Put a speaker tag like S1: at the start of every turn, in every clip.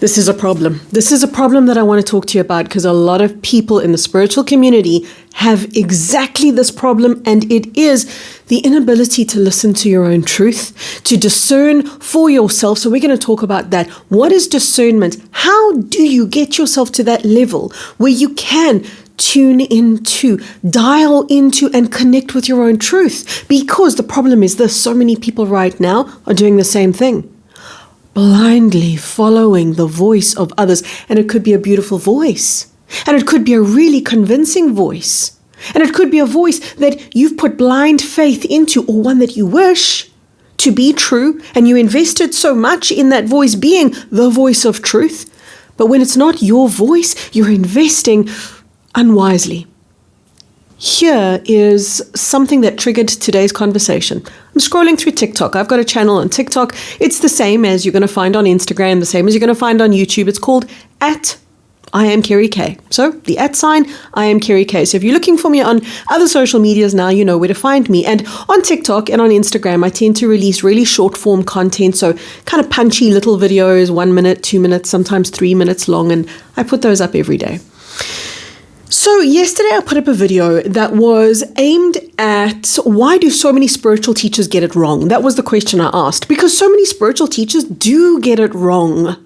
S1: This is a problem. This is a problem that I want to talk to you about because a lot of people in the spiritual community have exactly this problem, and it is the inability to listen to your own truth, to discern for yourself. So we're going to talk about that. What is discernment? How do you get yourself to that level where you can tune into, dial into, and connect with your own truth? Because the problem is this: so many people right now are doing the same thing. Blindly following the voice of others. And it could be a beautiful voice. And it could be a really convincing voice. And it could be a voice that you've put blind faith into, or one that you wish to be true. And you invested so much in that voice being the voice of truth. But when it's not your voice, you're investing unwisely. Here is something that triggered today's conversation. I'm scrolling through TikTok. I've got a channel on TikTok. It's the same as you're going to find on Instagram, the same as you're going to find on YouTube. It's called @IamKerryK. So the @ I am Kerry K. So if you're looking for me on other social medias now, you know where to find me. And on TikTok and on Instagram, I tend to release really short form content. So kind of punchy little videos, 1 minute, 2 minutes, sometimes 3 minutes long. And I put those up every day. So yesterday I put up a video that was aimed at why do so many spiritual teachers get it wrong? That was the question I asked, because so many spiritual teachers do get it wrong.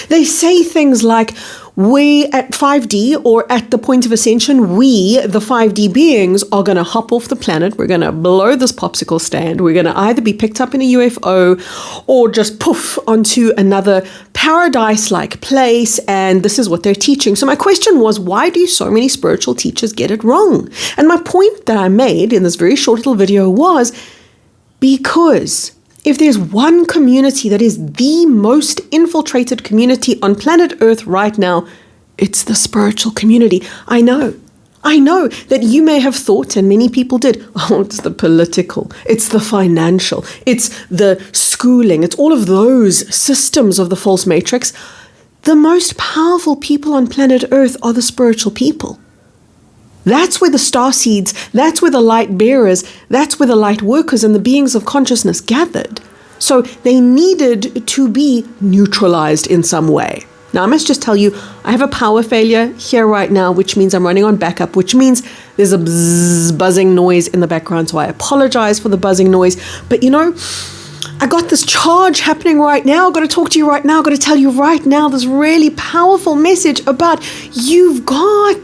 S1: They say things like, we at 5D, or at the point of ascension, we, the 5D beings, are going to hop off the planet. We're going to blow this popsicle stand. We're going to either be picked up in a UFO or just poof onto another paradise-like place. And this is what they're teaching. So my question was, why do so many spiritual teachers get it wrong? And my point that I made in this very short little video was, because if there's one community that is the most infiltrated community on planet Earth right now, it's the spiritual community. I know that you may have thought, and many people did, oh, it's the political, it's the financial, it's the schooling, it's all of those systems of the false matrix. The most powerful people on planet Earth are the spiritual people. That's where the star seeds, that's where the light bearers, that's where the light workers and the beings of consciousness gathered. So they needed to be neutralized in some way. Now, I must just tell you, I have a power failure here right now, which means I'm running on backup, which means there's a buzzing noise in the background. So I apologize for the buzzing noise. But you know, I got this charge happening right now. I've got to talk to you right now. I've got to tell you right now this really powerful message about you've got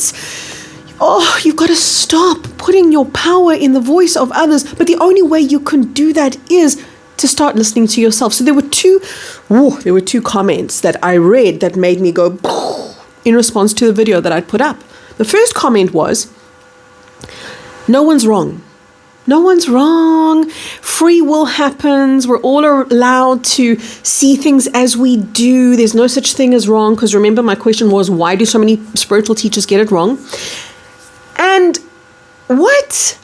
S1: to stop putting your power in the voice of others. But the only way you can do that is to start listening to yourself. So there were two comments that I read that made me go in response to the video that I'd put up. The first comment was, no one's wrong. No one's wrong. Free will happens. We're all allowed to see things as we do. There's no such thing as wrong. Because remember, my question was, why do so many spiritual teachers get it wrong? And what?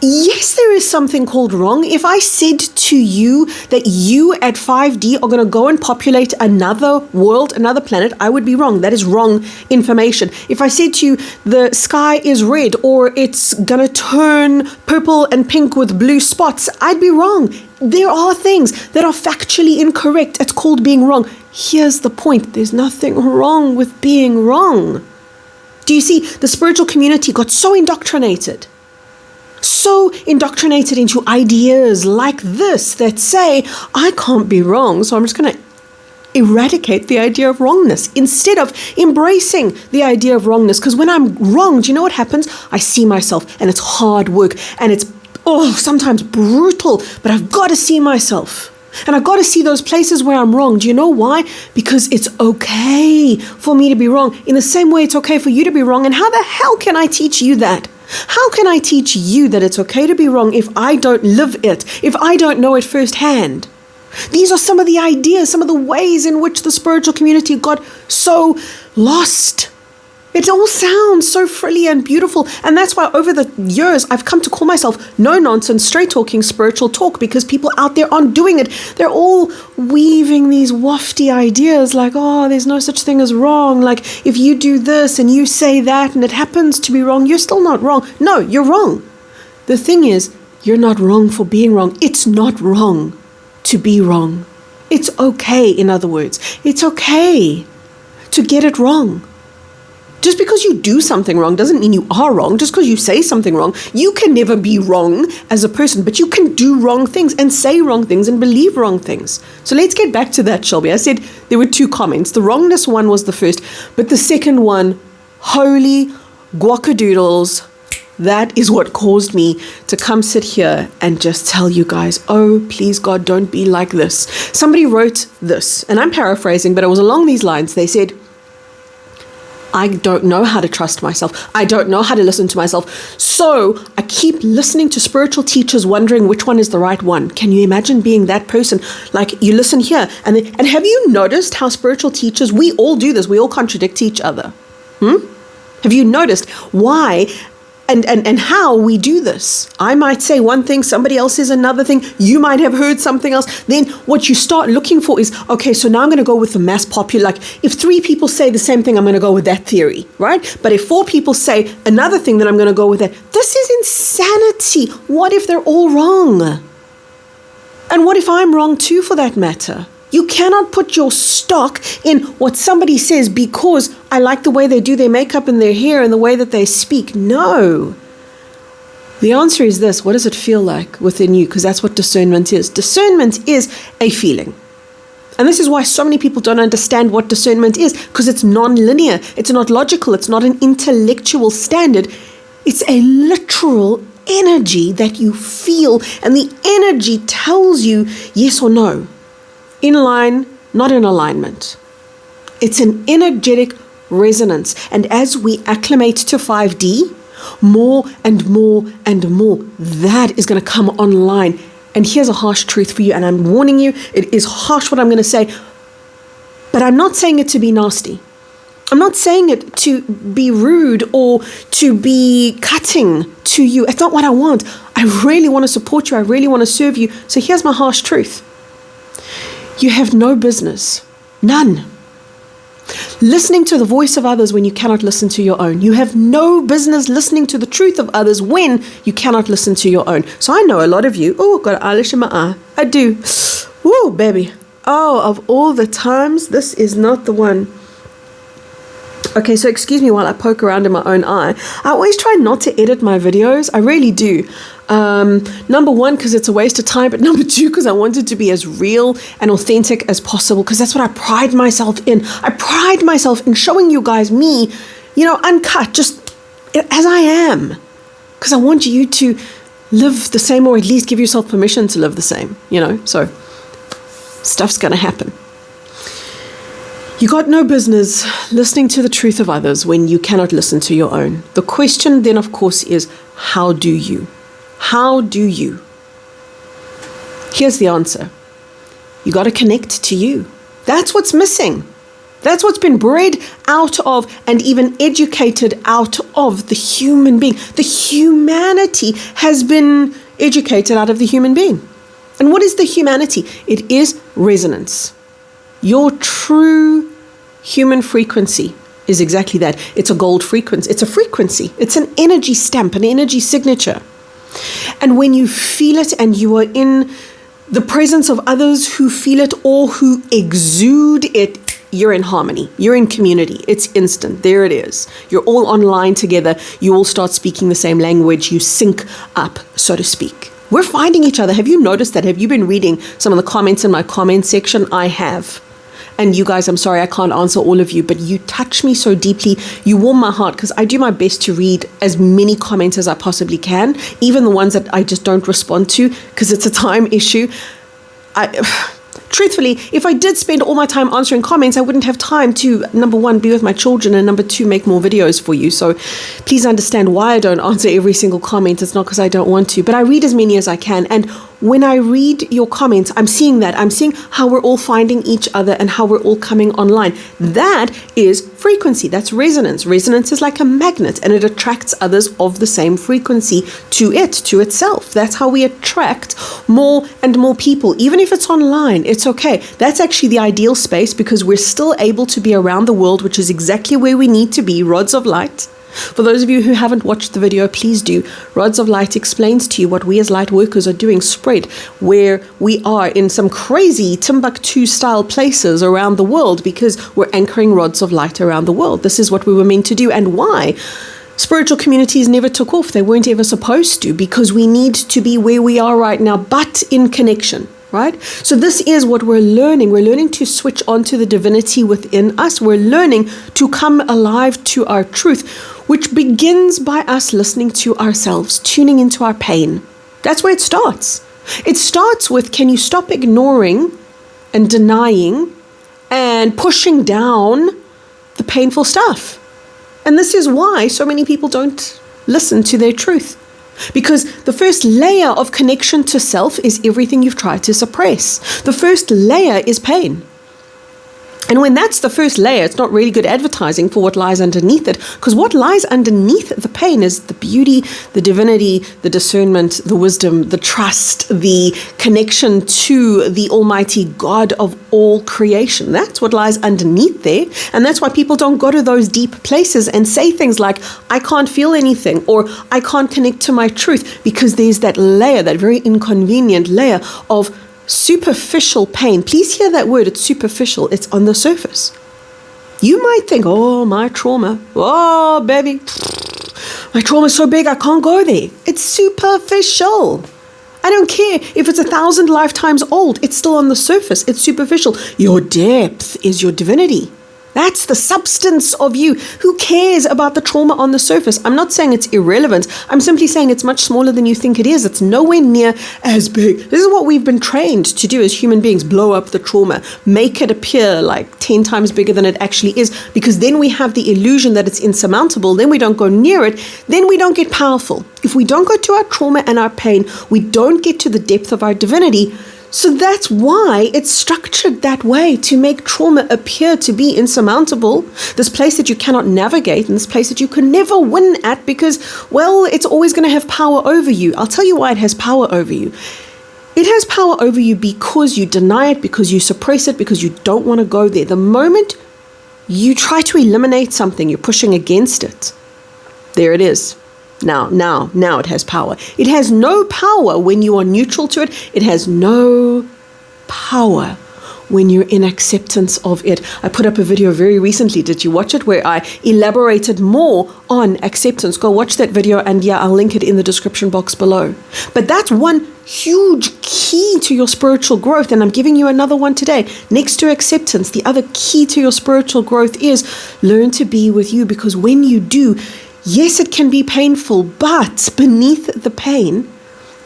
S1: Yes, there is something called wrong. If I said to you that you at 5D are going to go and populate another world, another planet, I would be wrong. That is wrong information. If I said to you the sky is red or it's going to turn purple and pink with blue spots, I'd be wrong. There are things that are factually incorrect. It's called being wrong. Here's the point. There's nothing wrong with being wrong. Do you see, the spiritual community got so indoctrinated into ideas like this that say, I can't be wrong, so I'm just going to eradicate the idea of wrongness instead of embracing the idea of wrongness. Because when I'm wrong, do you know what happens? I see myself, and it's hard work, and it's sometimes brutal, but I've got to see myself. And I've got to see those places where I'm wrong. Do you know why? Because it's okay for me to be wrong. In the same way, it's okay for you to be wrong. And how the hell can I teach you that? How can I teach you that it's okay to be wrong if I don't live it, if I don't know it firsthand? These are some of the ideas, some of the ways in which the spiritual community got so lost. It all sounds so frilly and beautiful. And that's why over the years, I've come to call myself no nonsense, straight talking spiritual talk, because people out there aren't doing it. They're all weaving these wafty ideas like, oh, there's no such thing as wrong. Like if you do this and you say that and it happens to be wrong, you're still not wrong. No, you're wrong. The thing is, you're not wrong for being wrong. It's not wrong to be wrong. It's okay, in other words. It's okay to get it wrong. Just because you do something wrong doesn't mean you are wrong. Just because you say something wrong, you can never be wrong as a person, but you can do wrong things and say wrong things and believe wrong things. So let's get back to that, Shelby. I said there were 2 comments. The wrongness one was the first, but the second one, holy guacadoodles, that is what caused me to come sit here and just tell you guys, oh, please God, don't be like this. Somebody wrote this, and I'm paraphrasing, but it was along these lines. They said, I don't know how to trust myself. I don't know how to listen to myself. So I keep listening to spiritual teachers wondering which one is the right one. Can you imagine being that person? Like you listen here and have you noticed how spiritual teachers, we all do this. We all contradict each other. Have you noticed why and how we do this? I might say one thing, somebody else says another thing. You might have heard something else. Then what you start looking for is, okay, so now I'm going to go with the mass popular. Like if 3 people say the same thing, I'm going to go with that theory, right? But if 4 people say another thing, then I'm going to go with that. This is insanity. What if they're all wrong? And what if I'm wrong too, for that matter? You cannot put your stock in what somebody says because I like the way they do their makeup and their hair and the way that they speak. No. The answer is this. What does it feel like within you? Because that's what discernment is. Discernment is a feeling. And this is why so many people don't understand what discernment is, because it's non-linear. It's not logical. It's not an intellectual standard. It's a literal energy that you feel, and the energy tells you yes or no. In line, not in alignment. It's an energetic resonance. And as we acclimate to 5D, more and more and more, that is going to come online. And here's a harsh truth for you, and I'm warning you, it is harsh what I'm going to say, but I'm not saying it to be nasty. I'm not saying it to be rude or to be cutting to you. It's not what I want. I really want to support you. I really want to serve you. So here's my harsh truth. You have no business, none, listening to the voice of others when you cannot listen to your own. You have no business listening to the truth of others when you cannot listen to your own. So I know a lot of you, oh, got an eyelash in my eye. I do. Woo, baby. Oh, of all the times, this is not the one. Okay, so excuse me while I poke around in my own eye. I always try not to edit my videos. I really do. Number 1, because it's a waste of time, but number 2, because I want it to be as real and authentic as possible, because that's what I pride myself in. I pride myself in showing you guys me, uncut, just as I am, because I want you to live the same, or at least give yourself permission to live the same, so stuff's going to happen. You got no business listening to the truth of others when you cannot listen to your own. The question then, of course, is how do you? How do you? Here's the answer. You got to connect to you. That's what's missing. That's what's been bred out of and even educated out of the human being. The humanity has been educated out of the human being. And what is the humanity? It is resonance. Your true human frequency is exactly that. It's a gold frequency. It's a frequency. It's an energy stamp, an energy signature. And when you feel it and you are in the presence of others who feel it or who exude it, you're in harmony. You're in community. It's instant. There it is. You're all online together. You all start speaking the same language. You sync up, so to speak. We're finding each other. Have you noticed that? Have you been reading some of the comments in my comment section? I have. And you guys, I'm sorry I can't answer all of you, but you touch me so deeply. You warm my heart, because I do my best to read as many comments as I possibly can, even the ones that I just don't respond to because it's a time issue. Truthfully, if I did spend all my time answering comments, I wouldn't have time to, number 1, be with my children, and number 2, make more videos for you. So please understand why I don't answer every single comment. It's not because I don't want to, but I read as many as I can. And when I read your comments, I'm seeing that. I'm seeing how we're all finding each other and how we're all coming online. That is frequency. That's resonance. Resonance is like a magnet, and it attracts others of the same frequency to itself. That's how we attract more and more people. Even if it's online, it's okay. That's actually the ideal space, because we're still able to be around the world, which is exactly where we need to be, rods of light. For those of you who haven't watched the video, please do. Rods of Light explains to you what we as light workers are doing spread, where we are in some crazy Timbuktu-style places around the world because we're anchoring rods of light around the world. This is what we were meant to do, and why spiritual communities never took off. They weren't ever supposed to, because we need to be where we are right now, but in connection. Right? So this is what we're learning. We're learning to switch on to the divinity within us. We're learning to come alive to our truth, which begins by us listening to ourselves, tuning into our pain. That's where it starts. It starts with, can you stop ignoring and denying and pushing down the painful stuff? And this is why so many people don't listen to their truth. Because the first layer of connection to self is everything you've tried to suppress. The first layer is pain. And when that's the first layer, it's not really good advertising for what lies underneath it, because what lies underneath the pain is the beauty, the divinity, the discernment, the wisdom, the trust, the connection to the Almighty God of all creation. That's what lies underneath there. And that's why people don't go to those deep places and say things like, I can't feel anything, or I can't connect to my truth, because there's that layer, that very inconvenient layer of superficial pain. Please hear that word. It's superficial. It's on the surface. You might think, oh, my trauma. Oh, baby. My trauma is so big, I can't go there. It's superficial. I don't care if it's 1,000 lifetimes old. It's still on the surface. It's superficial. Your depth is your divinity. That's the substance of you. Who cares about the trauma on the surface? I'm not saying it's irrelevant. I'm simply saying it's much smaller than you think it is. It's nowhere near as big. This is what we've been trained to do as human beings: blow up the trauma, make it appear like 10 times bigger than it actually is, because then we have the illusion that it's insurmountable. Then we don't go near it. Then we don't get powerful. If we don't go to our trauma and our pain, we don't get to the depth of our divinity. So that's why it's structured that way, to make trauma appear to be insurmountable. This place that you cannot navigate, and this place that you can never win at, because, well, it's always going to have power over you. I'll tell you why it has power over you. It has power over you because you deny it, because you suppress it, because you don't want to go there. The moment you try to eliminate something, you're pushing against it. There it is. Now it has power. It has no power when you are neutral to it. It has no power when you're in acceptance of it. I put up a video very recently. Did you watch it? Where I elaborated more on acceptance. Go watch that video, and yeah, I'll link it in the description box below. But that's one huge key to your spiritual growth, and I'm giving you another one today. Next to acceptance, the other key to your spiritual growth is learn to be with you, because when you do, yes, it can be painful, but beneath the pain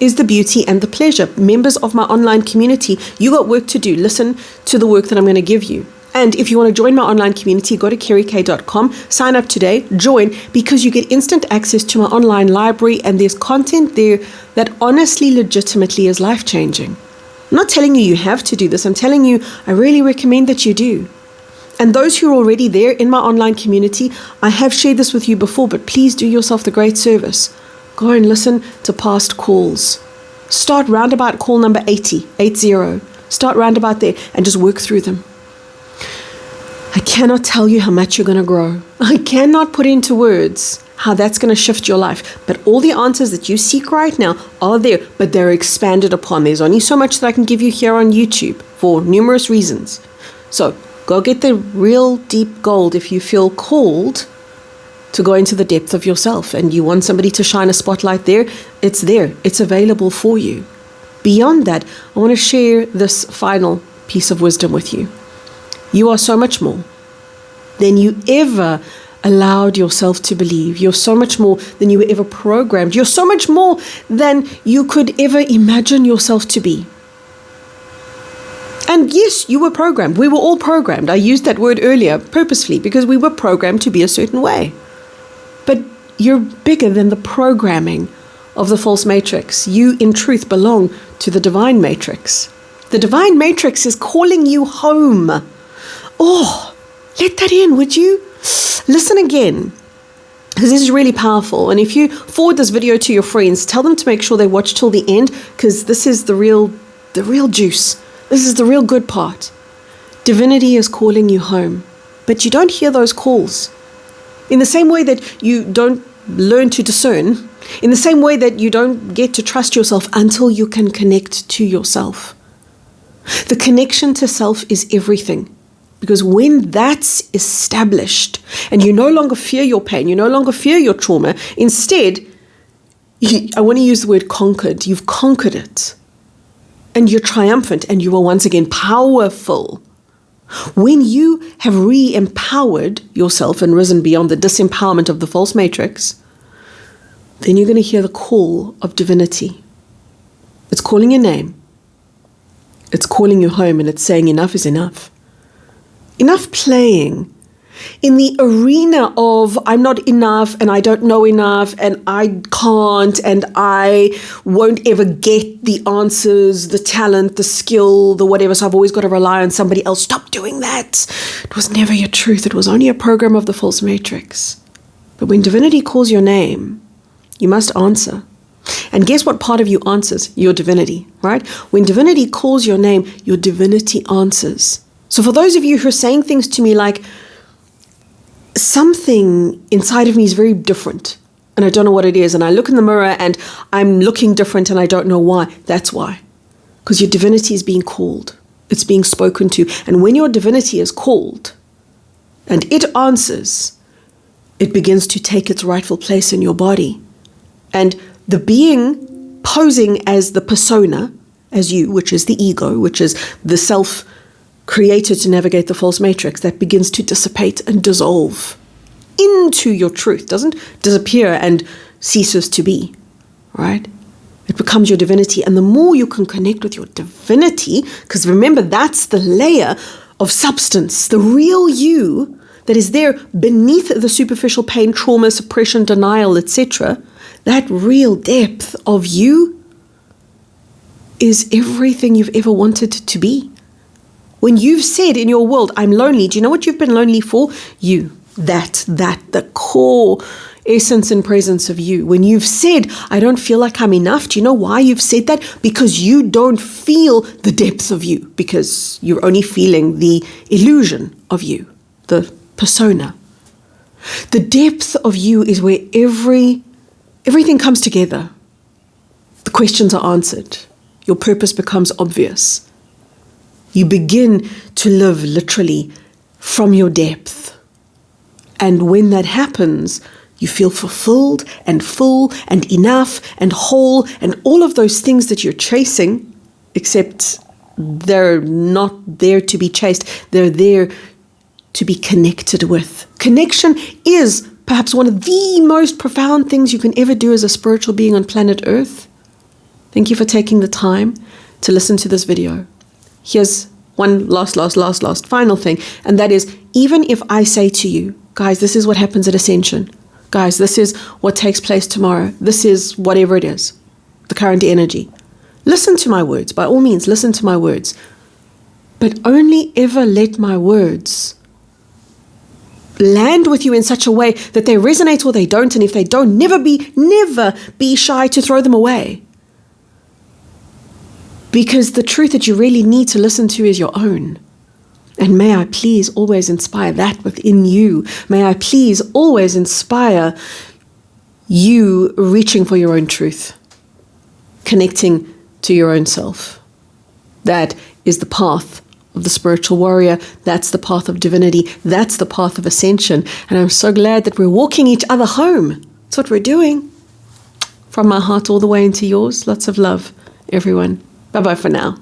S1: is the beauty and the pleasure. Members of my online community, you got work to do. Listen to the work that I'm going to give you. And if you want to join my online community, go to kerryk.com, sign up today, join, because you get instant access to my online library, and there's content there that honestly, legitimately is life-changing. I'm not telling you you have to do this. I'm telling you, I really recommend that you do. And those who are already there in my online community, I have shared this with you before, but please do yourself the great service. Go and listen to past calls. Start roundabout call number 80. Start roundabout there and just work through them. I cannot tell you how much you're going to grow. I cannot put into words how that's going to shift your life. But all the answers that you seek right now are there, but they're expanded upon. There's only so much that I can give you here on YouTube for numerous reasons. So go get the real deep gold if you feel called to go into the depth of yourself and you want somebody to shine a spotlight there. It's there. It's available for you. Beyond that, I want to share this final piece of wisdom with you. You are so much more than you ever allowed yourself to believe. You're so much more than you were ever programmed. You're so much more than you could ever imagine yourself to be. And yes, you were programmed. We were all programmed. I used that word earlier purposefully because we were programmed to be a certain way. But you're bigger than the programming of the false matrix. You, in truth, belong to the divine matrix. The divine matrix is calling you home. Oh, let that in, would you? Listen again, because this is really powerful. And if you forward this video to your friends, tell them to make sure they watch till the end, because this is the real juice. This is the real good part. Divinity is calling you home, but you don't hear those calls. In the same way that you don't learn to discern, in the same way that you don't get to trust yourself until you can connect to yourself. The connection to self is everything. Because when that's established and you no longer fear your pain, you no longer fear your trauma, instead, I want to use the word conquered. You've conquered it. And you're triumphant and you are once again powerful. When you have re-empowered yourself and risen beyond the disempowerment of the false matrix, then you're going to hear the call of divinity. It's calling your name. It's calling you home and it's saying enough is enough. Enough playing in the arena of I'm not enough and I don't know enough and I can't and I won't ever get the answers, the talent, the skill, the whatever, so I've always got to rely on somebody else. Stop doing that. It was never your truth. It was only a program of the false matrix. But when divinity calls your name, you must answer. And guess what part of you answers? Your divinity, right? When divinity calls your name, your divinity answers. So for those of you who are saying things to me like, something inside of me is very different and I don't know what it is, and I look in the mirror and I'm looking different and I don't know why, that's why. Because your divinity is being called. It's being spoken to. And when your divinity is called and it answers, it begins to take its rightful place in your body. And the being posing as the persona, as you, which is the ego, which is the self created to navigate the false matrix, that begins to dissipate and dissolve into your truth. Doesn't disappear and ceases to be, right? It becomes your divinity. And the more you can connect with your divinity, because remember, that's the layer of substance, the real you that is there beneath the superficial pain, trauma, suppression, denial, etc., that real depth of you is everything you've ever wanted to be. When you've said in your world, I'm lonely, do you know what you've been lonely for? You. The core essence and presence of you. When you've said, I don't feel like I'm enough, do you know why you've said that? Because you don't feel the depth of you, because you're only feeling the illusion of you, the persona. The depth of you is where everything comes together. The questions are answered. Your purpose becomes obvious. You begin to live literally from your depth. And when that happens, you feel fulfilled and full and enough and whole and all of those things that you're chasing, except they're not there to be chased. They're there to be connected with. Connection is perhaps one of the most profound things you can ever do as a spiritual being on planet Earth. Thank you for taking the time to listen to this video. Here's one last final thing, and that is, even if I say to you, guys, this is what happens at Ascension. Guys, this is what takes place tomorrow. This is whatever it is, the current energy. Listen to my words. By all means, listen to my words. But only ever let my words land with you in such a way that they resonate or they don't, and if they don't, never be shy to throw them away. Because the truth that you really need to listen to is your own. And may I please always inspire that within you. May I please always inspire you reaching for your own truth, connecting to your own self. That is the path of the spiritual warrior. That's the path of divinity. That's the path of ascension. And I'm so glad that we're walking each other home. That's what we're doing. From my heart all the way into yours. Lots of love, everyone. Bye-bye for now.